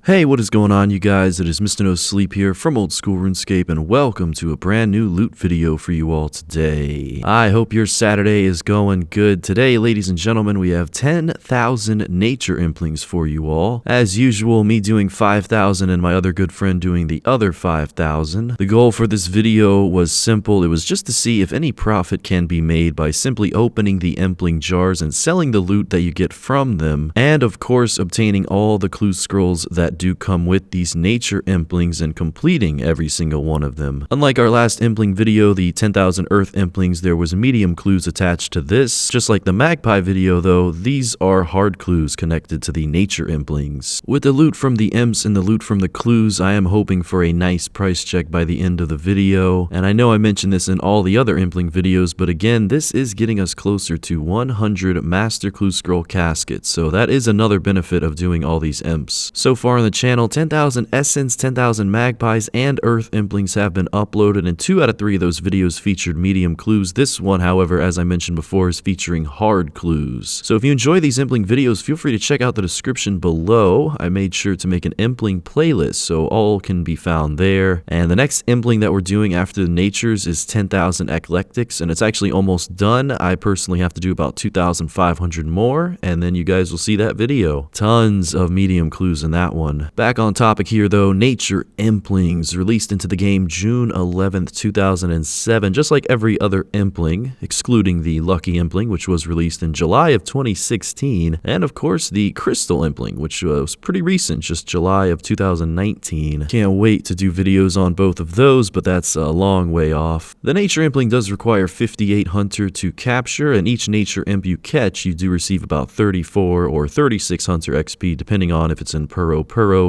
Hey, what is going on, you guys? It is Mr. No Sleep here from Old School RuneScape, and welcome to a brand new loot video for you all today. I hope your Saturday is going good. Today, ladies and gentlemen, we have 10,000 nature implings for you all. As usual, me doing 5,000 and my other good friend doing the other 5,000. The goal for this video was simple. It was just to see if any profit can be made by simply opening the impling jars and selling the loot that you get from them, and of course, obtaining all the clue scrolls that do come with these nature implings and completing every single one of them. Unlike our last impling video, the 10,000 earth implings, there was medium clues attached to this. Just like the magpie video though, these are hard clues connected to the nature implings. With the loot from the imps and the loot from the clues, I am hoping for a nice price check by the end of the video. And I know I mentioned this in all the other impling videos, but again, this is getting us closer to 100 master clue scroll caskets. So that is another benefit of doing all these imps. So far on the channel, 10,000 essence, 10,000 magpies, and earth implings have been uploaded, and 2 out of 3 of those videos featured medium clues. This one, however, as I mentioned before, is featuring hard clues. So if you enjoy these impling videos, feel free to check out the description below. I made sure to make an impling playlist, so all can be found there. And the next impling that we're doing after the natures is 10,000 eclectics, and it's actually almost done. I personally have to do about 2,500 more, and then you guys will see that video. Tons of medium clues in that one. Back on topic here though, nature implings released into the game June 11th, 2007, just like every other impling, excluding the lucky impling, which was released in July of 2016, and of course the crystal impling, which was pretty recent, just July of 2019. Can't wait to do videos on both of those, but that's a long way off. The nature impling does require 58 hunter to capture, and each nature imp you catch, you do receive about 34 or 36 hunter XP, depending on if it's in Puro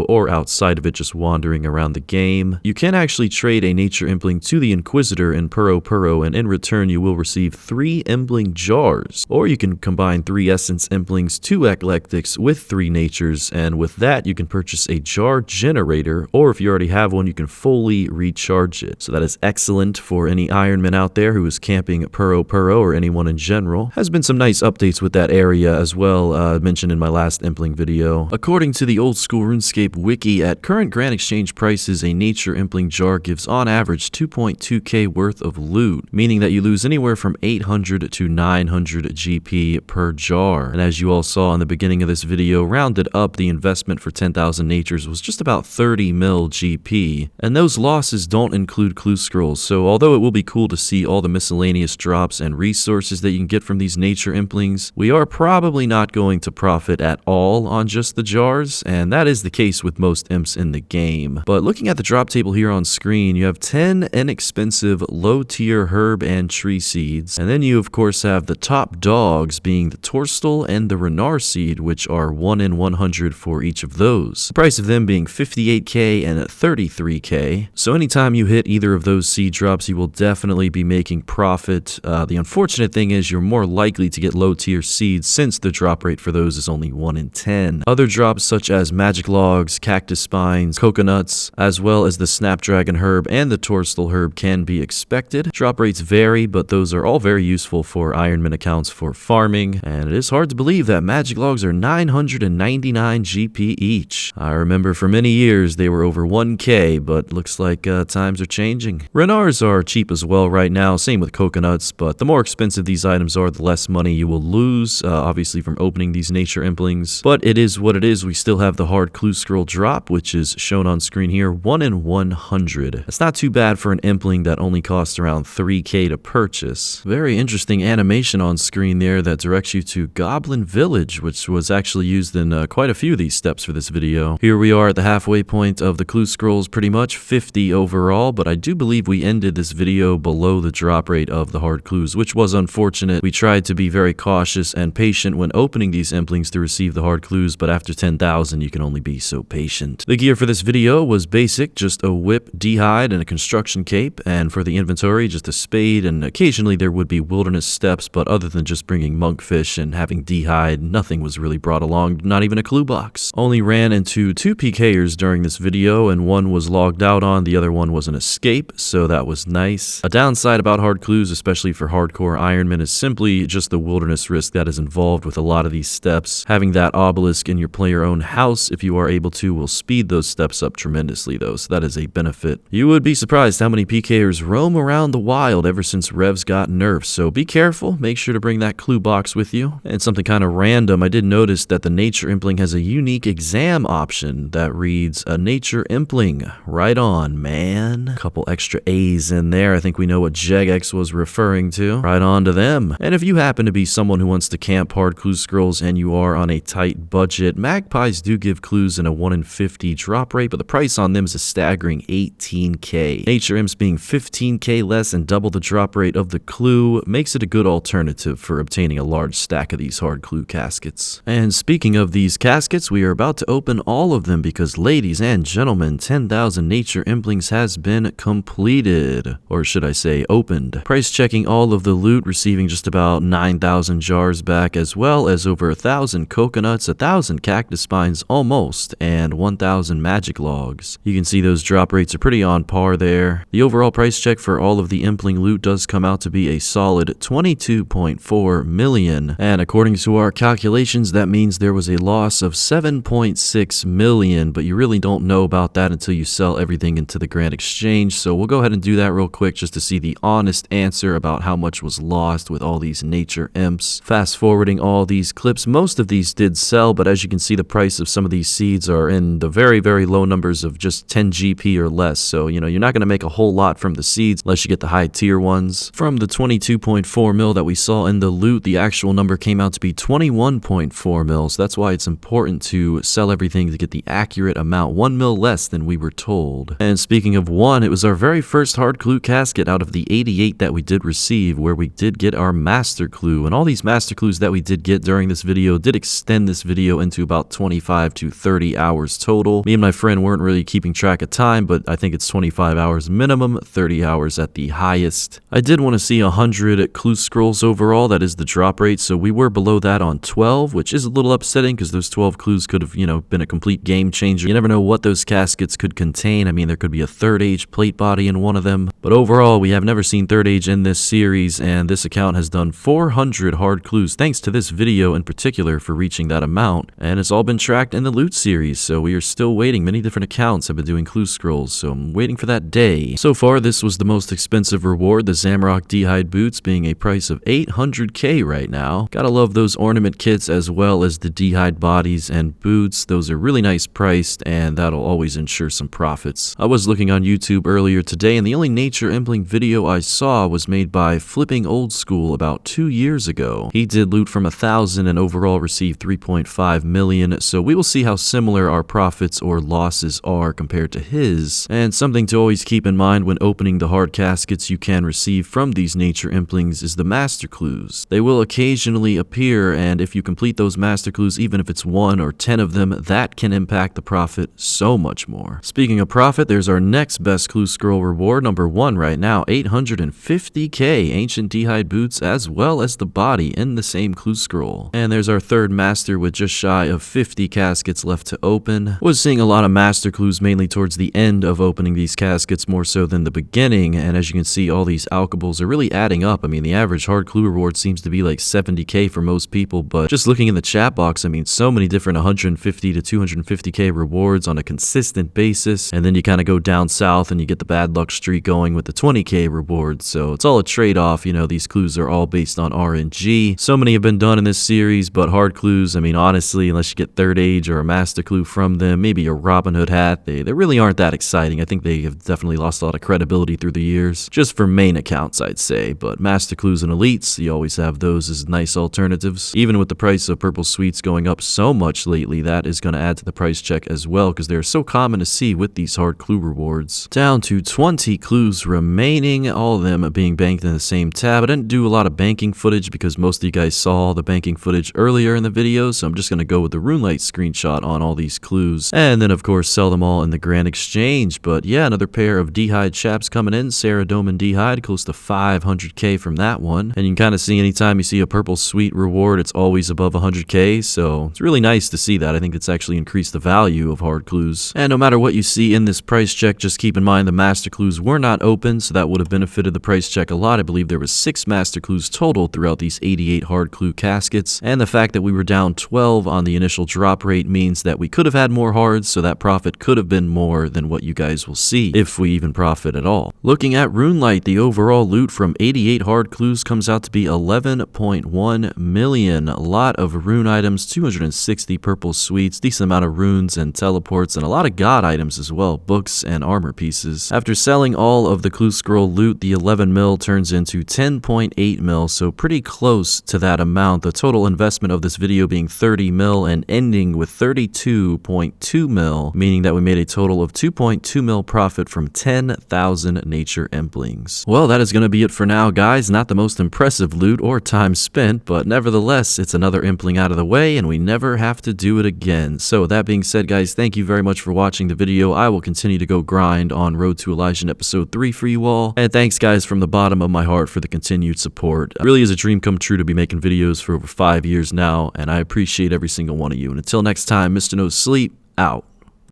or outside of it, just wandering around the game. You can actually trade a nature impling to the Inquisitor in Puro, and in return you will receive 3 impling jars. Or you can combine 3 essence implings, 2 eclectics with 3 natures, and with that you can purchase a jar generator, or if you already have one, you can fully recharge it. So that is excellent for any Ironman out there who is camping Puro or anyone in general. Has been some nice updates with that area as well, mentioned in my last impling video. According to the Old School RuneScape wiki, at current Grand Exchange prices, a nature impling jar gives on average 2.2k worth of loot, meaning that you lose anywhere from 800 to 900 GP per jar. And as you all saw in the beginning of this video, rounded up, the investment for 10,000 natures was just about 30 mil GP. And those losses don't include clue scrolls, so although it will be cool to see all the miscellaneous drops and resources that you can get from these nature implings, we are probably not going to profit at all on just the jars, and that is the case with most imps in the game. But looking at the drop table here on screen, you have 10 inexpensive low-tier herb and tree seeds, and then you of course have the top dogs being the torstal and the renar seed, which are 1 in 100 for each of those. The price of them being 58k and 33k. So anytime you hit either of those seed drops, you will definitely be making profit. The unfortunate thing is you're more likely to get low-tier seeds since the drop rate for those is only 1 in 10. Other drops such as magic logs, cactus spines, coconuts, as well as the snapdragon herb and the torstal herb can be expected. Drop rates vary, but those are all very useful for Ironman accounts for farming, and it is hard to believe that magic logs are 999 GP each. I remember for many years they were over 1k, but looks like times are changing. Renars are cheap as well right now, same with coconuts, but the more expensive these items are, the less money you will lose, obviously from opening these nature implings. But it is what it is. We still have the hard clue scroll drop, which is shown on screen here, 1 in 100. It's not too bad for an impling that only costs around 3k to purchase. Very interesting animation on screen there that directs you to Goblin Village, which was actually used in quite a few of these steps for this video. Here we are at the halfway point of the clue scrolls, pretty much 50 overall, but I do believe we ended this video below the drop rate of the hard clues, which was unfortunate. We tried to be very cautious and patient when opening these implings to receive the hard clues, but after 10,000 you can only be so patient. The gear for this video was basic, just a whip, d'hide, and a construction cape, and for the inventory, just a spade, and occasionally there would be wilderness steps, but other than just bringing monkfish and having d'hide, nothing was really brought along, not even a clue box. Only ran into 2 PKers during this video, and one was logged out on, the other one was an escape, so that was nice. A downside about hard clues, especially for hardcore Ironman, is simply just the wilderness risk that is involved with a lot of these steps. Having that obelisk in your player-owned house, if you are are able to, will speed those steps up tremendously though, so that is a benefit. You would be surprised how many PKers roam around the wild ever since revs got nerfed, so be careful, make sure to bring that clue box with you. And something kind of random, I did notice that the Nature Impling has a unique exam option that reads a Nature Impling. Right on, man. Couple extra A's in there, I think we know what Jegex was referring to. Right on to them. And if you happen to be someone who wants to camp hard clue scrolls and you are on a tight budget, magpies do give clues in a 1 in 50 drop rate, but the price on them is a staggering 18K. Nature Imps being 15K less and double the drop rate of the clue makes it a good alternative for obtaining a large stack of these hard clue caskets. And speaking of these caskets, we are about to open all of them because, ladies and gentlemen, 10,000 Nature Implings has been completed. Or should I say opened. Price checking all of the loot, receiving just about 9,000 jars back, as well as over 1,000 coconuts, 1,000 cactus spines almost, and 1,000 magic logs. You can see those drop rates are pretty on par there. The overall price check for all of the Impling loot does come out to be a solid 22.4 million, and according to our calculations, that means there was a loss of 7.6 million, but you really don't know about that until you sell everything into the Grand Exchange, so we'll go ahead and do that real quick just to see the honest answer about how much was lost with all these Nature Imps. Fast forwarding all these clips, most of these did sell, but as you can see, the price of some of these seeds are in the very, very low numbers of just 10 GP or less, so you know, you're not going to make a whole lot from the seeds unless you get the high tier ones. From the 22.4 mil that we saw in the loot, the actual number came out to be 21.4 mil, so that's why it's important to sell everything to get the accurate amount, 1 mil less than we were told. And speaking of one, it was our very first hard clue casket out of the 88 that we did receive, where we did get our master clue, and all these master clues that we did get during this video did extend this video into about 25 to 30 hours total. Me and my friend weren't really keeping track of time, but I think it's 25 hours minimum, 30 hours at the highest. I did want to see 100 clue scrolls overall, that is the drop rate, so we were below that on 12, which is a little upsetting because those 12 clues could have, you know, been a complete game changer. You never know what those caskets could contain. I mean, there could be a third age plate body in one of them, but overall, we have never seen third age in this series, and this account has done 400 hard clues thanks to this video in particular for reaching that amount, and it's all been tracked in the loot series, so we are still waiting. Many different accounts have been doing clue scrolls, so I'm waiting for that day. So far, this was the most expensive reward, the Zamrock D-Hide boots being a price of 800K right now. Gotta love those ornament kits as well as the D-Hide bodies and boots. Those are really nice priced, and that'll always ensure some profits. I was looking on YouTube earlier today, and the only Nature Impling video I saw was made by Flipping Old School about 2 years ago. He did loot from 1,000 and overall received 3.5 million, so we will see how similar our profits or losses are compared to his. And something to always keep in mind when opening the hard caskets you can receive from these Nature Implings is the master clues. They will occasionally appear, and if you complete those master clues, even if it's 1 or 10 of them, that can impact the profit so much more. Speaking of profit, there's our next best clue scroll reward, number 1 right now, 850K ancient D-Hide boots as well as the body in the same clue scroll. And there's our third master with just shy of 50 caskets left to open. Was seeing a lot of master clues mainly towards the end of opening these caskets more so than the beginning, and as you can see, all these alchables are really adding up. I mean, the average hard clue reward seems to be like 70K for most people, but just looking in the chat box, I mean, so many different 150 to 250K rewards on a consistent basis, and then you kind of go down south and you get the bad luck streak going with the 20K rewards, so it's all a trade-off. You know, these clues are all based on RNG. So many have been done in this series, but hard clues, I mean, honestly, unless you get third age or a master clue from them, maybe a Robin Hood hat, they really aren't that exciting. I think they have definitely lost a lot of credibility through the years, just for main accounts, I'd say, but master clues and elites, you always have those as nice alternatives. Even with the price of purple sweets going up so much lately, that is going to add to the price check as well, because they're so common to see with these hard clue rewards. Down to 20 clues remaining, all of them being banked in the same tab. I didn't do a lot of banking footage because most of you guys saw the banking footage earlier in the video, so I'm just going to go with the RuneLite screenshot on all these clues, and then of course sell them all in the Grand Exchange. But yeah, another pair of D-Hide chaps coming in, Sarah Doman D-Hide, close to 500K from that one, and you can kind of see anytime you see a purple sweet reward, it's always above 100K, so it's really nice to see that. I think it's actually increased the value of hard clues. And no matter what you see in this price check, just keep in mind the master clues were not open, so that would have benefited the price check a lot. I believe there was 6 master clues total throughout these 88 hard clue caskets, and the fact that we were down 12 on the initial drop rate means that that we could have had more hards, so that profit could have been more than what you guys will see, if we even profit at all. Looking at RuneLite, the overall loot from 88 hard clues comes out to be 11.1 million. A lot of rune items, 260 purple sweets, decent amount of runes and teleports, and a lot of god items as well, books and armor pieces. After selling all of the clue scroll loot, the 11 mil turns into 10.8 mil, so pretty close to that amount. The total investment of this video being 30 mil and ending with 32.2 mil, meaning that we made a total of 2.2 mil profit from 10,000 nature Implings. Well, that is going to be it for now, guys. Not the most impressive loot or time spent, but nevertheless, it's another Impling out of the way, and we never have to do it again. So that being said, guys, thank you very much for watching the video. I will continue to go grind on Road to Elysian episode 3 for you all, and thanks, guys, from the bottom of my heart for the continued support. It really is a dream come true to be making videos for over 5 years now, and I appreciate every single one of you. And until next time, Mr. No Sleep, out.